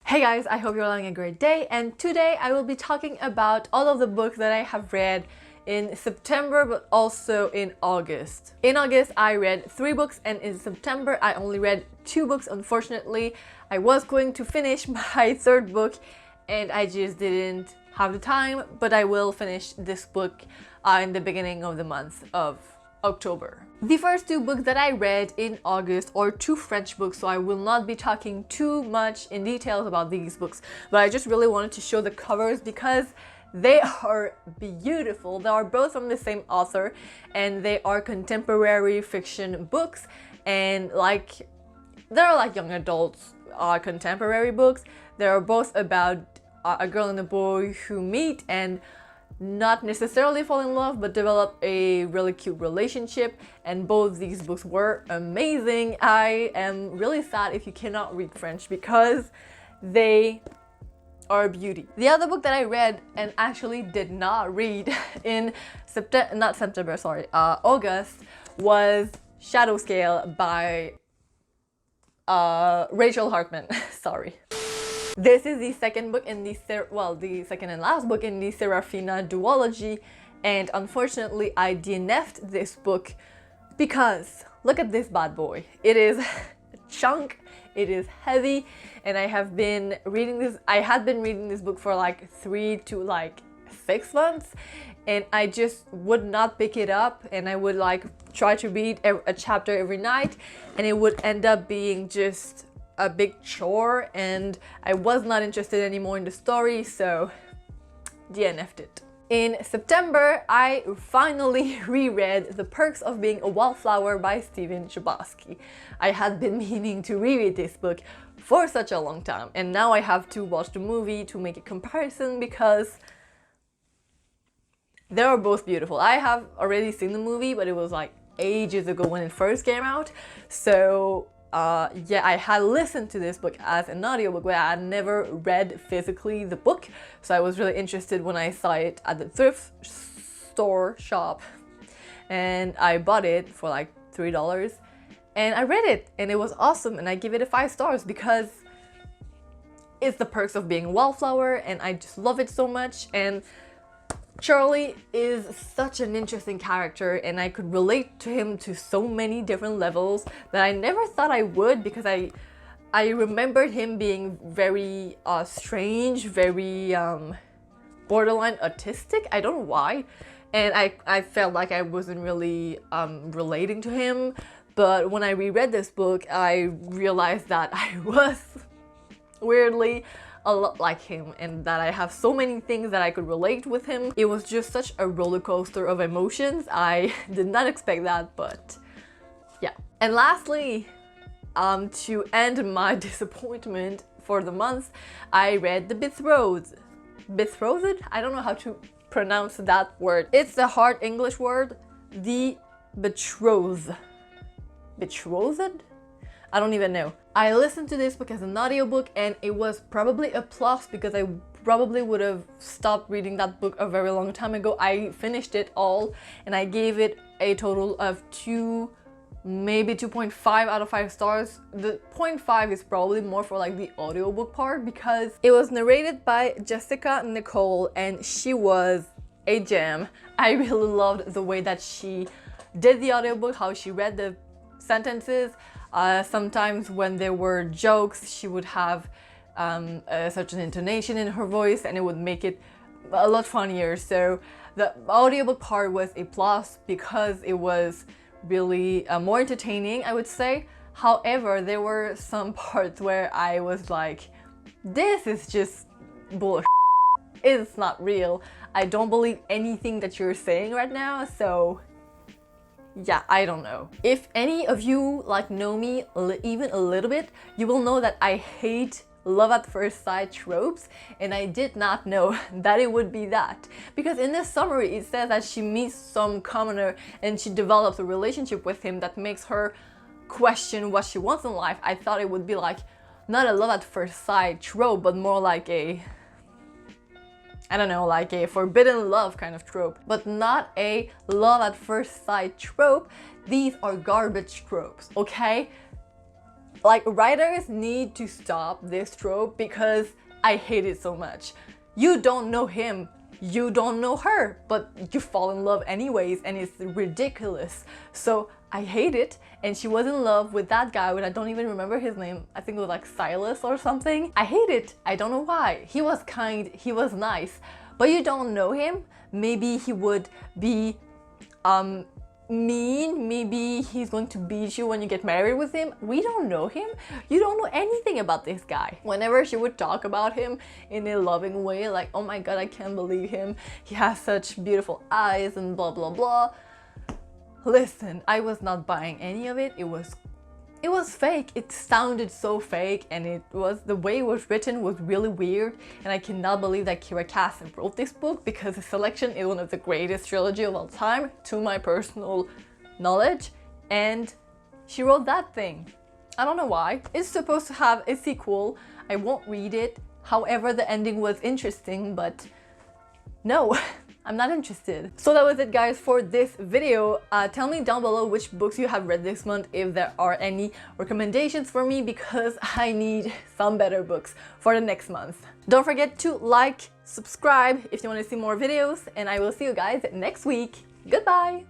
Hey guys, I hope you're having a great day, and today I will be talking about all of the books that I have read in September but also in August. In August I read 3 books and in September I only read 2 books. Unfortunately, I was going to finish my 3rd book and I just didn't have the time, but I will finish this book in the beginning of the month of October. The first 2 books that I read in August are 2 French books, so I will not be talking too much in details about these books, but I just really wanted to show the covers because they are beautiful. They are both from the same author and they are contemporary fiction books, and they're like young adults contemporary books. They're both about a girl and a boy who meet and not necessarily fall in love, but develop a really cute relationship, and both these books were amazing. I am really sad if you cannot read French because they are a beauty. The other book that I read and actually did not read in August was Shadow Scale by Rachel Hartman. Sorry. This is the second book in the second and last book in the Serafina duology, and unfortunately I DNF'd this book because look at this bad boy. It is a chunk, it is heavy, and I had been reading this book for like 3 to 6 months, and I just would not pick it up, and I would try to read a chapter every night, and it would end up being just a big chore, and I was not interested anymore in the story, so DNF'd it. In September, I finally reread The Perks of Being a Wallflower by Stephen Chbosky. I had been meaning to reread this book for such a long time, and now I have to watch the movie to make a comparison because they are both beautiful. I have already seen the movie, but it was ages ago when it first came out, so yeah, I had listened to this book as an audiobook, but I had never read physically the book, so I was really interested when I saw it at the thrift store shop, and I bought it for $3, and I read it, and it was awesome, and I give it a 5 stars because it's the perks of being a wallflower, and I just love it so much. And Charlie is such an interesting character, and I could relate to him to so many different levels that I never thought I would, because I remembered him being very strange, very borderline autistic. I don't know why, and I felt like I wasn't really relating to him, but when I reread this book I realized that I was weirdly a lot like him, and that I have so many things that I could relate with him. It was just such a roller coaster of emotions. I did not expect that, but yeah. And lastly, to end my disappointment for the month, I read The Betrothed. Betrothed? I don't know how to pronounce that word. It's a hard English word. The Betrothed. Betrothed? I don't even know. I listened to this book as an audiobook, and it was probably a plus because I probably would have stopped reading that book a very long time ago. I finished it all and I gave it a total of 2, maybe 2.5 out of 5 stars. The 0.5 is probably more for the audiobook part because it was narrated by Jessica Nicole, and she was a gem. I really loved the way that she did the audiobook, how she read the sentences. Sometimes when there were jokes, she would have such an intonation in her voice, and it would make it a lot funnier. So the audiobook part was a plus because it was really more entertaining, I would say. However, there were some parts where I was like, this is just bullshit. It's not real. I don't believe anything that you're saying right now, so yeah, I don't know. If any of you know me even a little bit, you will know that I hate love at first sight tropes, and I did not know that it would be that. Because in the summary it says that she meets some commoner and she develops a relationship with him that makes her question what she wants in life. I thought it would be not a love at first sight trope, but more like a, I don't know, a forbidden love kind of trope, but not a love at first sight trope. These are garbage tropes, okay? Like, writers need to stop this trope because I hate it so much. You don't know him, you don't know her, but you fall in love anyways, and it's ridiculous. So I hate it, and she was in love with that guy, but I don't even remember his name. I think it was like Silas or something. I hate it. I don't know why. He was kind, he was nice, but you don't know him. Maybe he would be mean, maybe he's going to beat you when you get married with him. We don't know him. You don't know anything about this guy. Whenever she would talk about him in a loving way, like, oh my god, I can't believe him, he has such beautiful eyes and blah blah blah. Listen, I was not buying any of it. It was fake. It sounded so fake, and the way it was written was really weird, and I cannot believe that Kira Kaale wrote this book, because the selection is one of the greatest trilogy of all time, to my personal knowledge, and she wrote that thing. I don't know why. It's supposed to have a sequel. I won't read it. However, the ending was interesting, but no. I'm not interested. So that was it, guys, for this video. Tell me down below which books you have read this month, if there are any recommendations for me, because I need some better books for the next month. Don't forget to like, subscribe if you want to see more videos, and I will see you guys next week. Goodbye!